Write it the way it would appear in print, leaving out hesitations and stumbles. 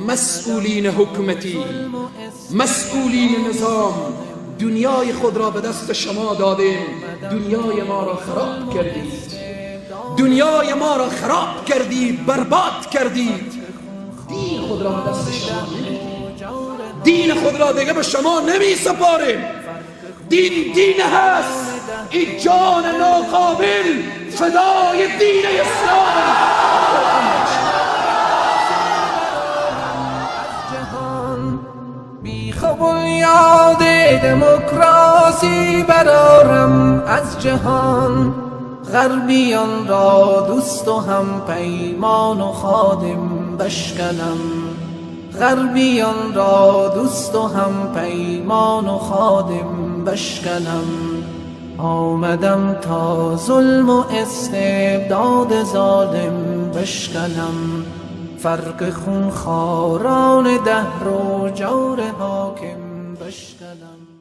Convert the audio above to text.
مسئولین حکومتی، مسئولین نظام، دنیای خود را به دست شما دادیم، دنیای ما را خراب کردید، دنیای ما را خراب کردید، برباد کردید. دین خود را به دست شما نمیدید، دین خود را دیگه به شما نمی سپاریم. دین هست، این جان ناقابل فدای دین اسلام. بیخ یاد دموکراسی برارم از جهان، غربیان را دوست و هم پیمان و خادم بشکنم، غربیان را دوست و هم پیمان و خادم بشکنم. آمدم تا ظلم و استبداد ظالم بشکنم، فرق خونخواران دهر و جور حاکم بشکنم.